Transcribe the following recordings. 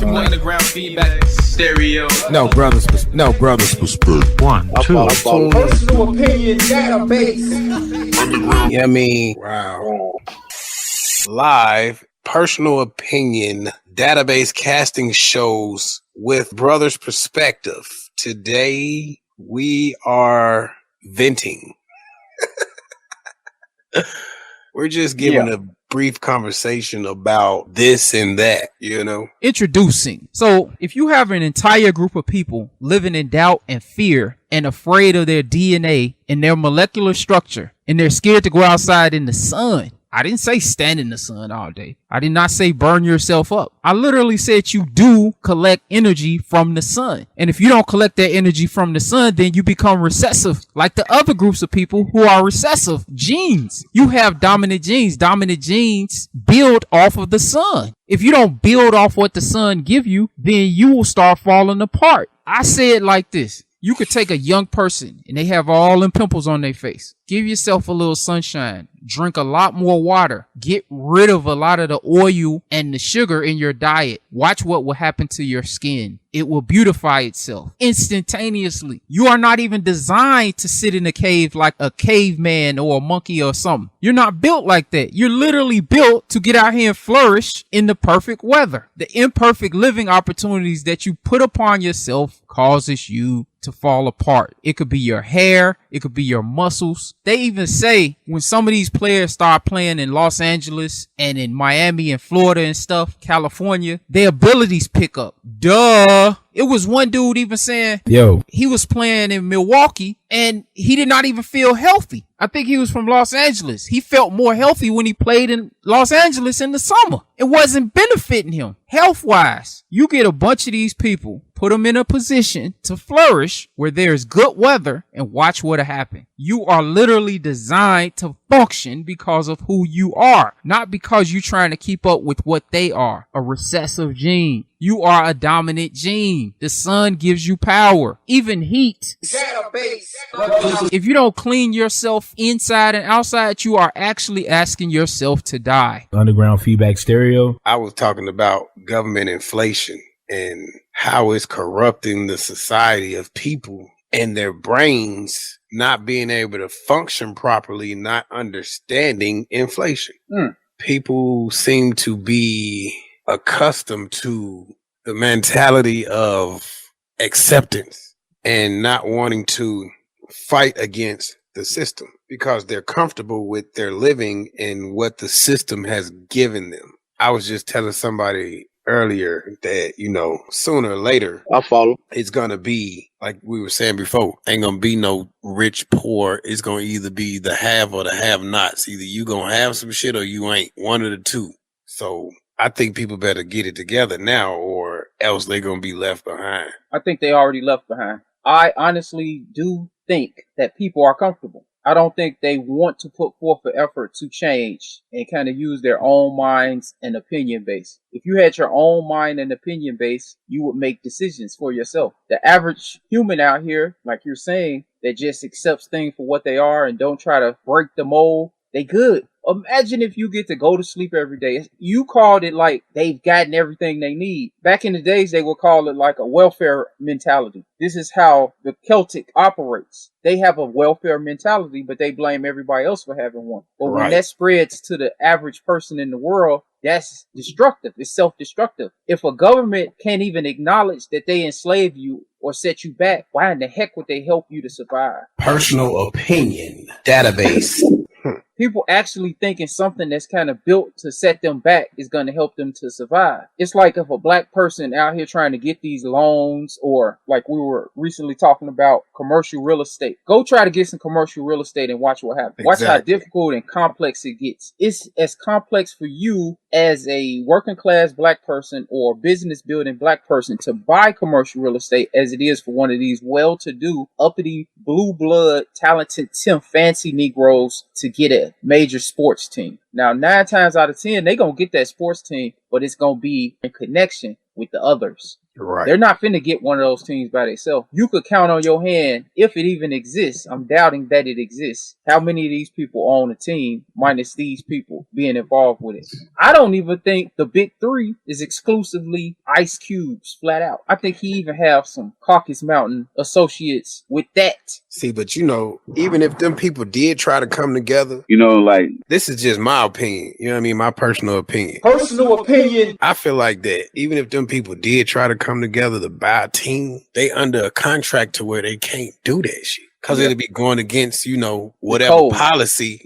Underground feedback stereo. No brothers perspective. One, two. Personal opinion database. Underground. Yeah, I mean, wow. Live personal opinion database casting shows with brothers perspective. Today we are venting. We're just giving a brief conversation about this and that, you know. Introducing. So if you have an entire group of people living in doubt and fear and afraid of their DNA and their molecular structure, and they're scared to go outside in the sun. I didn't say stand in the sun all day. I did not say burn yourself up. I literally said you do collect energy from the sun. And if you don't collect that energy from the sun, then you become recessive, like the other groups of people who are recessive. Genes. You have dominant genes. Dominant genes build off of the sun. If you don't build off what the sun give you, then you will start falling apart. I say it like this. You could take a young person and they have all them pimples on their face. Give yourself a little sunshine. Drink a lot more water. Get rid of a lot of the oil and the sugar in your diet. Watch what will happen to your skin. It will beautify itself instantaneously. You are not even designed to sit in a cave like a caveman or a monkey or something. You're not built like that. You're literally built to get out here and flourish in the perfect weather. The imperfect living opportunities that you put upon yourself causes you to fall apart. It could be your hair. It could be your muscles. They even say when some of these players start playing in Los Angeles and in Miami and Florida and stuff, California, their abilities pick up. Duh. It was one dude even saying, he was playing in Milwaukee and he did not even feel healthy. I think he was from Los Angeles. He felt more healthy when he played in Los Angeles in the summer. It wasn't benefiting him health-wise. You get a bunch of these people, put them in a position to flourish where there's good weather and watch what'll happen. You are literally designed to function because of who you are, not because you're trying to keep up with what they are. A recessive gene. You are a dominant gene. The sun gives you power, even heat. If you don't clean yourself inside and outside, you are actually asking yourself to die. Underground feedback stereo. I was talking about government inflation and how it's corrupting the society of people and their brains not being able to function properly, not understanding inflation. People seem to be accustomed to the mentality of acceptance and not wanting to fight against the system because they're comfortable with their living and what the system has given them. I was just telling somebody earlier that, you know, sooner or later, I follow. It's going to be, like we were saying before, ain't going to be no rich, poor. It's going to either be the have or the have nots. Either you going to have some shit or you ain't. One of the two. So I think people better get it together now or else they're going to be left behind. I think they already left behind. I honestly do think that people are comfortable. I don't think they want to put forth the effort to change and kind of use their own minds and opinion base. If you had your own mind and opinion base, you would make decisions for yourself. The average human out here, like you're saying, that just accepts things for what they are and don't try to break the mold, they good. Imagine if you get to go to sleep every day. You called it like they've gotten everything they need. Back in the days, they would call it like a welfare mentality. This is how the Celtic operates. They have a welfare mentality, but they blame everybody else for having one. But when that spreads to the average person in the world, that's destructive. It's self-destructive. If a government can't even acknowledge that they enslave you or set you back, why in the heck would they help you to survive? Personal opinion database. People actually thinking something that's kind of built to set them back is going to help them to survive. It's like if a black person out here trying to get these loans, or like we were recently talking about commercial real estate. Go try to get some commercial real estate and watch what happens. Watch how difficult and complex it gets. It's as complex for you as a working class black person or business building black person to buy commercial real estate as it is for one of these well-to-do, uppity, blue blood, talented, fancy Negroes to get a major sports team. Now, 9 times out of 10, they gonna get that sports team, but it's gonna be in connection with the others. Right. They're not finna get one of those teams by themselves. You could count on your hand, if it even exists. I'm doubting that it exists. How many of these people own a team minus these people being involved with it? I don't even think the big three is exclusively Ice Cubes, flat out. I think he even have some Caucasus Mountain associates with that. See, but even if them people did try to come together, like this is just my opinion. You know what I mean? My personal opinion. Personal opinion. I feel like that even if them people did try to come together to buy a team, they under a contract to where they can't do that shit. Because it'll be going against, whatever policy,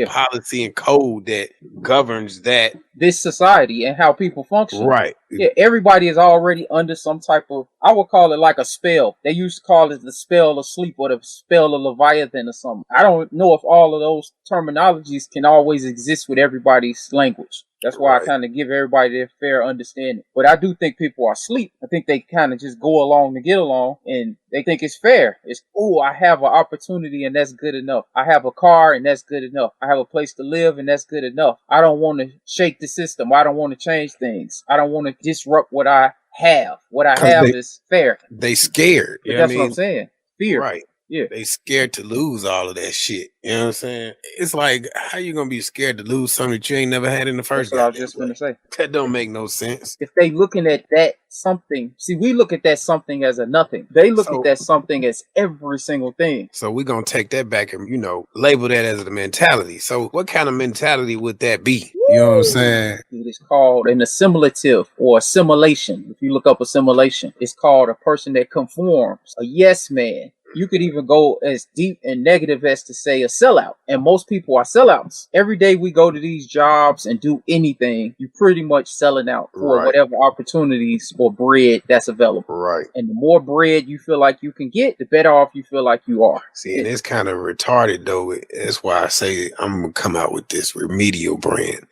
policy and code that governs that. This society and how people function. Right. Yeah, everybody is already under some type of, I would call it like a spell. They used to call it the spell of sleep or the spell of Leviathan or something. I don't know if all of those terminologies can always exist with everybody's language. That's why I kind of give everybody their fair understanding. But I do think people are asleep. I think they kind of just go along to get along and they think it's fair. It's, I have an opportunity and that's good enough. I have a car and that's good enough. I have a place to live and that's good enough. I don't want to shake the system. I don't want to change things. I don't want to disrupt what I have. What I have is fair. They scared. But that's what I'm saying. Fear. Right. Yeah. They scared to lose all of that shit. You know what I'm saying? It's like, how you gonna be scared to lose something that you ain't never had in the first place? That's what I was just gonna say. That don't make no sense. If they looking at that something, see, we look at that something as a nothing. They look at that something as every single thing. So we're gonna take that back and, label that as the mentality. So what kind of mentality would that be? You know what I'm saying? It is called an assimilative or assimilation. If you look up assimilation, it's called a person that conforms, a yes man. You could even go as deep and negative as to say a sellout. And most people are sellouts. Every day we go to these jobs and do anything, you're pretty much selling out for whatever opportunities or bread that's available. Right. And the more bread you feel like you can get, the better off you feel like you are. See, and it's kind of retarded though. That's why I say I'm going to come out with this remedial brand.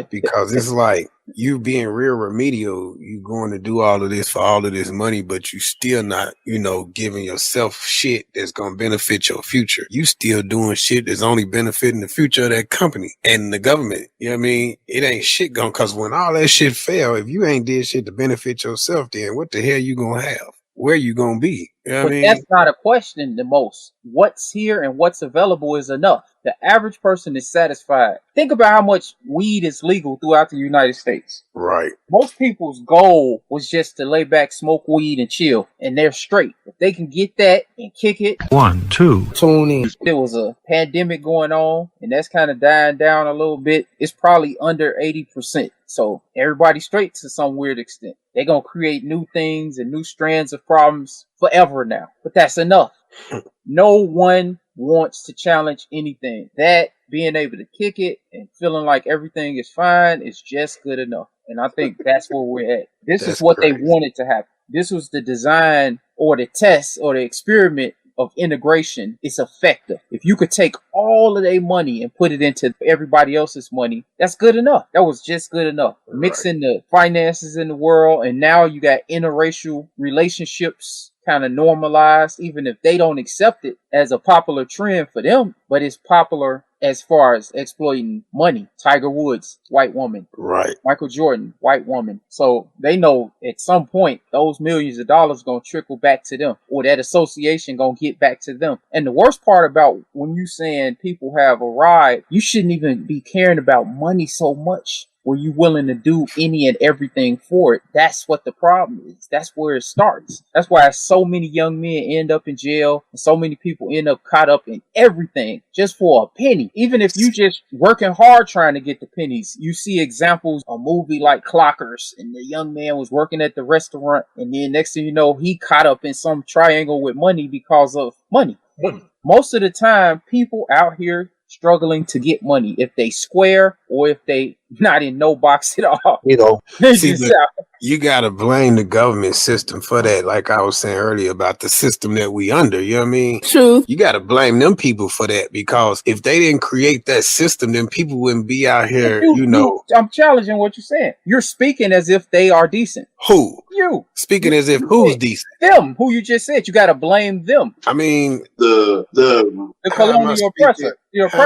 Because it's like, you being real remedial, you going to do all of this for all of this money, but you still not, giving yourself shit that's going to benefit your future. You still doing shit that's only benefiting the future of that company and the government. You know what I mean? It ain't shit cause when all that shit fail, if you ain't did shit to benefit yourself, then what the hell you going to have? Where you going to be? You know what I mean? That's not a question the most. What's here and what's available is enough. The average person is satisfied. Think about how much weed is legal throughout the United States. Right. Most people's goal was just to lay back, smoke weed, and chill, and they're straight. If they can get that and kick it. 1, 2. Tune in. There was a pandemic going on, and that's kind of dying down a little bit. It's probably under 80%. So everybody's straight to some weird extent. They're going to create new things and new strands of problems forever now. But that's enough. No one wants to challenge anything. That being able to kick it and feeling like everything is fine is just good enough. And I think that's where we're at. This is what they wanted to happen. This was the design or the test or the experiment of integration. It's effective. If you could take all of their money and put it into everybody else's money, that's good enough. That was just good enough. Mixing the finances in the world, and now you got interracial relationships kind of normalized, even if they don't accept it as a popular trend for them, but it's popular as far as exploiting money. Tiger Woods, white woman. Right. Michael Jordan, white woman. So they know at some point those millions of dollars going to trickle back to them, or that association going to get back to them. And the worst part about when you saying people have arrived, you shouldn't even be caring about money so much. Were you willing to do any and everything for it? That's what the problem is. That's where it starts. That's why so many young men end up in jail and so many people end up caught up in everything just for a penny. Even if you just working hard trying to get the pennies, you see examples, a movie like Clockers, and the young man was working at the restaurant, and then next thing you know, he caught up in some triangle with money because of money. Most of the time, people out here struggling to get money, if they square or if they not in no box at all. See, you gotta blame the government system for that. Like I was saying earlier about the system that we under, you know what I mean? True. You gotta blame them people for that, because if they didn't create that system, then people wouldn't be out here, I'm challenging what you're saying. You're speaking as if they are decent. Who? You. Speaking as if who's decent? Them, who you just said. You gotta blame them. I mean, the colonial oppressor. How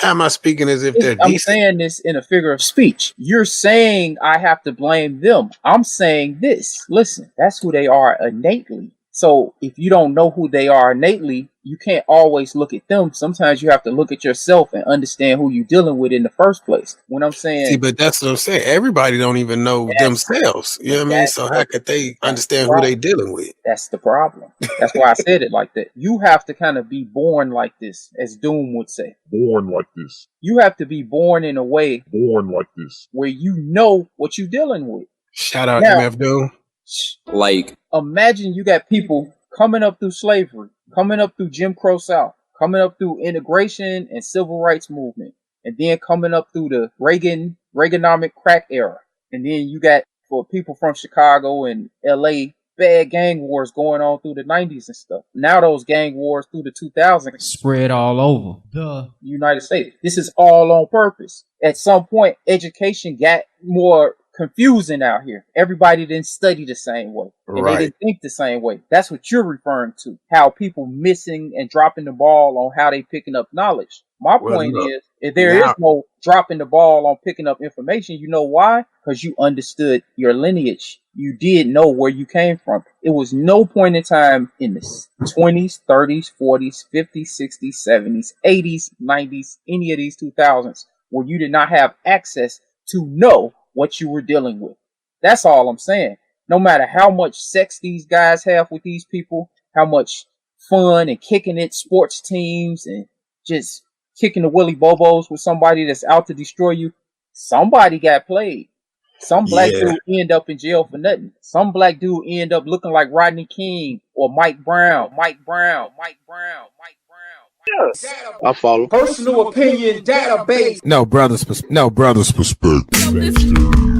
am I speaking as if they're I'm decent? saying this in a figure of speech. You're saying I have to blame them. I'm saying this. Listen, that's who they are innately. So if you don't know who they are innately, you can't always look at them. Sometimes you have to look at yourself and understand who you're dealing with in the first place. When I'm See, saying but that's what I'm saying. Everybody don't even know that's themselves. You know what I mean? So how could they that's the understand who problem. they dealing with? That's the problem. That's why I said it like that. You have to kind of be born like this, as Doom would say. Born like this. You have to be born in a way Born like this. where you know what you're dealing with. Shout out Now, MF Doom. Like, imagine you got people coming up through slavery, coming up through Jim Crow South, coming up through integration and civil rights movement, and then coming up through the Reaganomic crack era. And then you got, for people from Chicago and LA, bad gang wars going on through the 90s and stuff. Now those gang wars through the 2000s Spread all over the United States. This is all on purpose. At some point, education got more confusing out here. Everybody didn't study the same way. And they didn't think the same way. That's what you're referring to. How people missing and dropping the ball on how they picking up knowledge. My point is, if there is no dropping the ball on picking up information, you know why? Because you understood your lineage. You did know where you came from. It was no point in time in the 20s, 30s, 40s, 50s, 60s, 70s, 80s, 90s, any of these 2000s, where you did not have access to know what you were dealing with. That's all I'm saying. No matter how much sex these guys have with these people, how much fun and kicking it sports teams and just kicking the willy bobos with somebody that's out to destroy you, somebody got played. Some black dude end up in jail for nothing. Some black dude end up looking like Rodney King or Mike Brown. Yes. I follow. Personal opinion database. No brother's perspective. Feedback stereo.